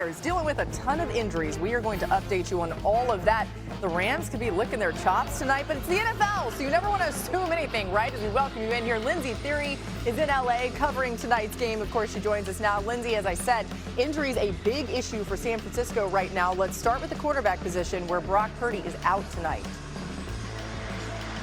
49ers dealing with a ton of injuries. We are going to update you on all of that. The Rams could be licking their chops tonight, but it's the NFL, so you never want to assume anything, right? As we welcome you in here, Lindsay Theory is in L.A. covering tonight's game. Of course, she joins us now. Lindsay, as I said, injuries a big issue for San Francisco right now. Let's start with the quarterback position where Brock Purdy is out tonight.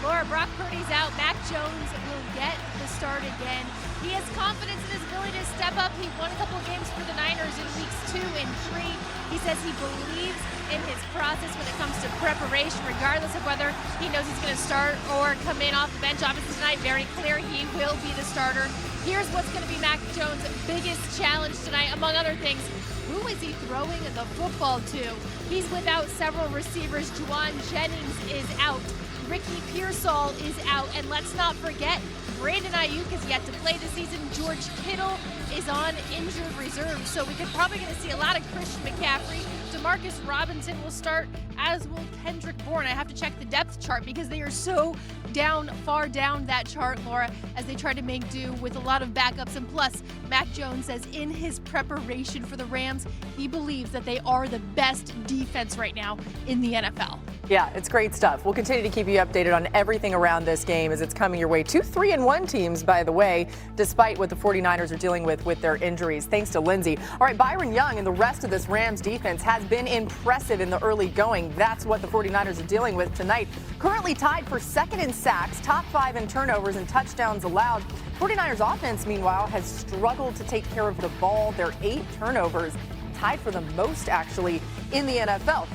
Laura, Brock Purdy's out. Mac Jones will get the start again. He has confidence in his ability to step up. He won a couple of games for the Niners in weeks 2 and 3. He says he believes in his process when it comes to preparation, regardless of whether he knows he's going to start or come in off the bench. Obviously tonight, very clear he will be the starter. Here's what's going to be Mac Jones' biggest challenge tonight, among other things. Who is he throwing the football to? He's without several receivers. Juwan Jennings is out. Ricky Pearsall is out. And let's not forget, Brandon Ayuk is yet to play this season. George Kittle is on injured reserve. So we're probably going to see a lot of Christian McCaffrey. Demarcus Robinson will start, as will Kendrick Bourne. I have to check the depth chart because they are so far down that chart, Laura, as they try to make do with a lot of backups. And plus, Mac Jones says in his preparation for the Rams, he believes that they are the best defense right now in the NFL. Yeah, it's great stuff. We'll continue to keep you updated on everything around this game as it's coming your way. 2 3-1 teams, by the way, despite what the 49ers are dealing with their injuries. Thanks to Lindsay. All right, Byron Young and the rest of this Rams defense has been impressive in the early going. That's what the 49ers are dealing with tonight. Currently tied for second in sacks, top 5 in turnovers and touchdowns allowed. 49ers offense, meanwhile, has struggled to take care of the ball. Their 8 turnovers, tied for the most, actually, in the NFL.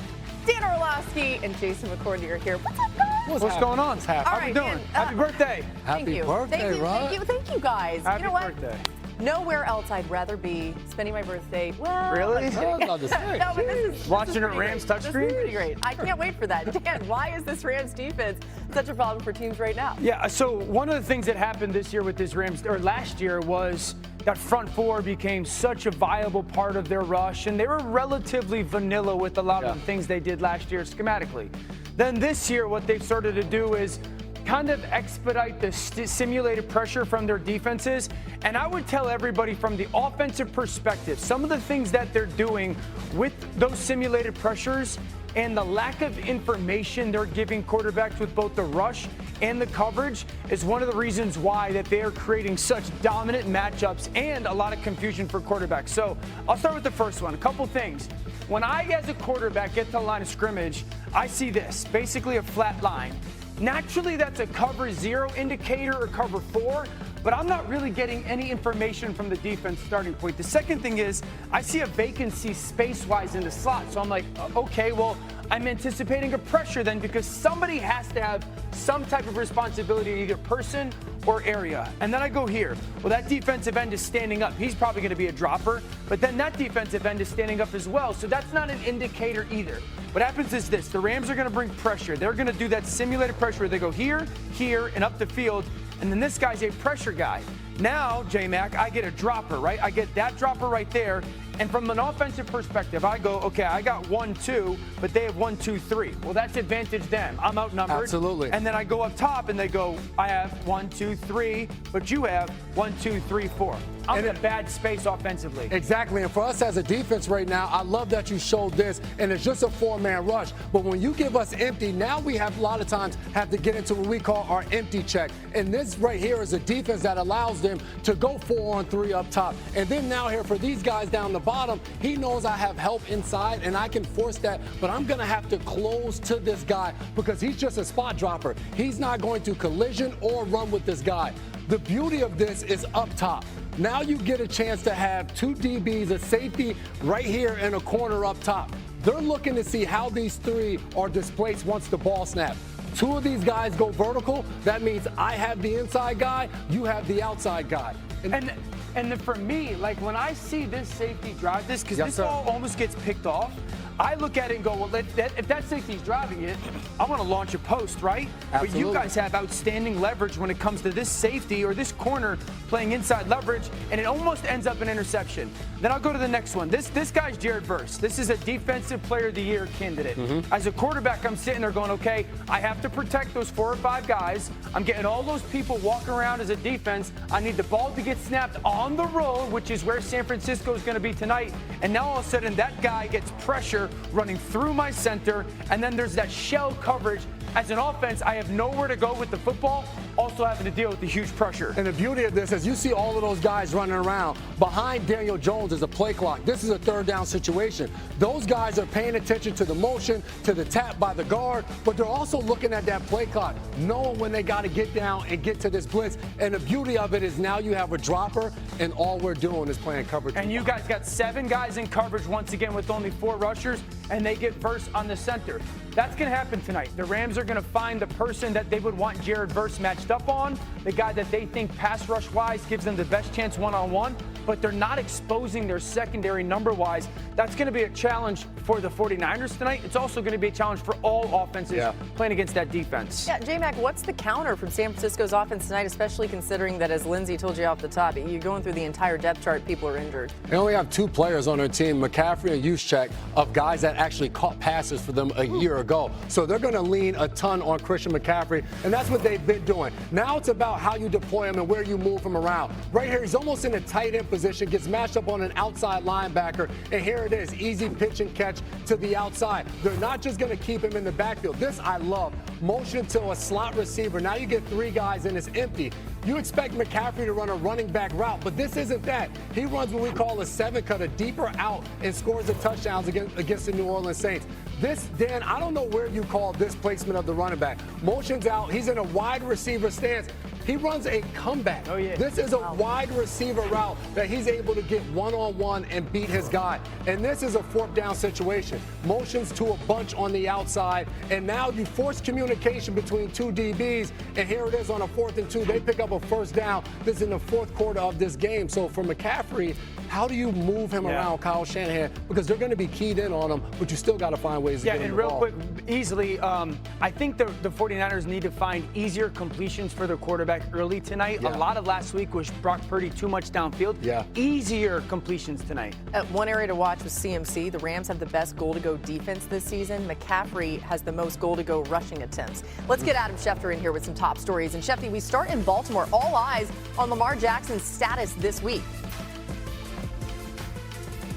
Dan Orlovsky and Jason McCourty are here. What's up, guys? What's going on? How you doing? Happy birthday. Happy birthday, Rob. Thank you, guys. Happy you know what? birthday. Nowhere else I'd rather be spending my birthday. Well, Really? no, but this is Watching a pretty Rams great. This is touchscreen? pretty great. I can't wait for that. Dan, why is this Rams defense such a problem for teams right now? Yeah, so one of the things that happened this year with this Rams, or last year, was that front four became such a viable part of their rush, and they were relatively vanilla with a lot of the things they did last year schematically. Then this year, what they've started to do is kind of expedite the simulated pressure from their defenses. And I would tell everybody from the offensive perspective, some of the things that they're doing with those simulated pressures and the lack of information they're giving quarterbacks with both the rush and the coverage is one of the reasons why that they are creating such dominant matchups and a lot of confusion for quarterbacks. So I'll start with the first one. A couple things. When I, as a quarterback, get to the line of scrimmage, I see this, basically a flat line. Naturally, that's a cover 0 indicator or cover 4, but I'm not really getting any information from the defense starting point. The second thing is I see a vacancy space-wise in the slot. So I'm like, okay, well, I'm anticipating a pressure then because somebody has to have some type of responsibility in either person or area. And then I go here. Well, that defensive end is standing up. He's probably going to be a dropper, but then that defensive end is standing up as well. So that's not an indicator either. What happens is this. The Rams are going to bring pressure. They're going to do that simulated pressure where they go here, here, and up the field. And then this guy's a pressure guy. Now, J-Mac, I get a dropper, right? I get that dropper right there. And from an offensive perspective, I go, okay, I got 1, 2, but they have 1, 2, 3. Well, that's advantage them. I'm outnumbered. Absolutely. And then I go up top and they go, I have 1, 2, 3, but you have 1, 2, 3, 4. I'm in a bad space offensively. Exactly. And for us as a defense right now, I love that you showed this, and it's just a 4-man rush. But when you give us empty, now we have a lot of times have to get into what we call our empty check. And this right here is a defense that allows them to go 4-on-3 up top. And then now here for these guys down the bottom, he knows I have help inside and I can force that, but I'm going to have to close to this guy because he's just a spot dropper. He's not going to collision or run with this guy. The beauty of this is up top. Now you get a chance to have 2 DBs, a safety right here and a corner up top. They're looking to see how these 3 are displaced once the ball snaps. 2 of these guys go vertical. That means I have the inside guy, you have the outside guy. And then for me, like when I see this safety drive this, because this ball almost gets picked off, I look at it and go, well, if that safety's driving it, I want to launch a post, right? Absolutely. But you guys have outstanding leverage when it comes to this safety or this corner playing inside leverage, and it almost ends up an interception. Then I'll go to the next one. This guy's Jared Verse. This is a Defensive Player of the Year candidate. As a quarterback, I'm sitting there going, okay, I have to protect those 4 or 5 guys. I'm getting all those people walking around as a defense. I need the ball to get snapped on the road, which is where San Francisco is going to be tonight. And now all of a sudden that guy gets pressure running through my center, and then there's that shell coverage. As an offense, I have nowhere to go with the football, also having to deal with the huge pressure. And the beauty of this is you see all of those guys running around. Behind Daniel Jones is a play clock. This is a 3rd down situation. Those guys are paying attention to the motion, to the tap by the guard, but they're also looking at that play clock, knowing when they got to get down and get to this blitz. And the beauty of it is now you have a dropper, and all we're doing is playing coverage. And you guys got 7 guys in coverage once again with only 4 rushers, and they get Verse on the center. That's going to happen tonight. The Rams are going to find the person that they would want Jared Verse matched up on, the guy that they think pass rush-wise gives them the best chance one-on-one, but they're not exposing their secondary number-wise. That's going to be a challenge for the 49ers tonight. It's also going to be a challenge for all offenses playing against that defense. Yeah, J-Mac, what's the counter from San Francisco's offense tonight, especially considering that, as Lindsay told you off the top, you're going through the entire depth chart, people are injured. They only have 2 players on their team, McCaffrey and Juszczyk, of guys that actually caught passes for them a year ago. So they're going to lean a ton on Christian McCaffrey, and that's what they've been doing. Now it's about how you deploy him and where you move him around. Right here, he's almost in a tight end position, gets matched up on an outside linebacker, and here it is, easy pitch and catch to the outside. They're not just going to keep him in the backfield. This I love. Motion to a slot receiver. Now you get 3 guys and it's empty. You expect McCaffrey to run a running back route, but this isn't that. He runs what we call a 7-cut, a deeper out, and scores the touchdowns against the New Orleans Saints. This, Dan, I don't know where you call this placement of the running back. Motion's out. He's in a wide receiver stance. He runs a comeback. Oh, yeah. This is a wide receiver route that he's able to get one-on-one and beat his guy. And this is a 4th down situation. Motions to a bunch on the outside, and now you force communication between 2 DBs, and here it is on a 4th and 2. They pick up a 1st down. This is in the 4th quarter of this game. So for McCaffrey, how do you move him around Kyle Shanahan? Because they're going to be keyed in on him, but you still got to find ways to get him and the real ball. quick, easily, I think the 49ers need to find easier completions for their quarterback early tonight. A lot of last week was Brock Purdy too much downfield. Easier completions tonight. One area to watch was CMC. The Rams have the best goal-to-go defense this season. McCaffrey has the most goal-to-go rushing attempts. Let's get Adam Schefter in here with some top stories. And Shefty, we start in Baltimore. All eyes on Lamar Jackson's status this week.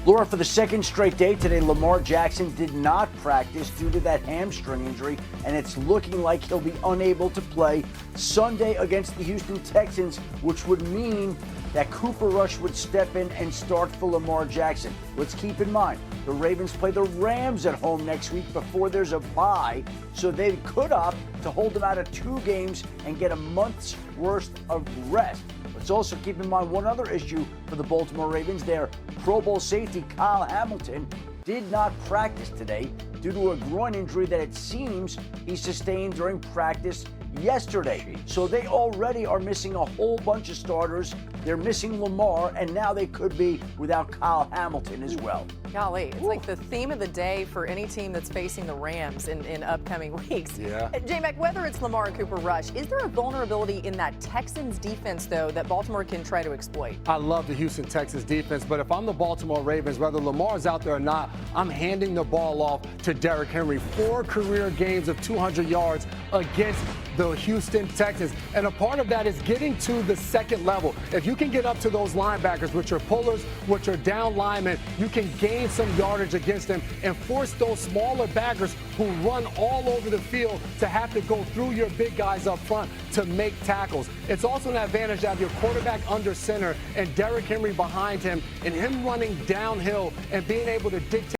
Laura, for the 2nd straight day today, Lamar Jackson did not practice due to that hamstring injury, and it's looking like he'll be unable to play Sunday against the Houston Texans, which would mean that Cooper Rush would step in and start for Lamar Jackson. Let's keep in mind, the Ravens play the Rams at home next week before there's a bye, so they could opt to hold him out of 2 games and get a month's worth of rest. Let's also keep in mind one other issue for the Baltimore Ravens. Their Pro Bowl safety, Kyle Hamilton, did not practice today due to a groin injury that it seems he sustained during practice yesterday. So they already are missing a whole bunch of starters. They're missing Lamar, and now they could be without Kyle Hamilton as well. Golly, it's like the theme of the day for any team that's facing the Rams in upcoming weeks. Yeah. J-Mac, whether it's Lamar or Cooper Rush, is there a vulnerability in that Texans defense, though, that Baltimore can try to exploit? I love the Houston Texans defense, but if I'm the Baltimore Ravens, whether Lamar's out there or not, I'm handing the ball off to Derrick Henry. 4 career games of 200 yards against the Houston Texans. And a part of that is getting to the second level. If you can get up to those linebackers, which are pullers, which are down linemen, you can gain some yardage against them and force those smaller backers who run all over the field to have to go through your big guys up front to make tackles. It's also an advantage to have your quarterback under center and Derrick Henry behind him and him running downhill and being able to dictate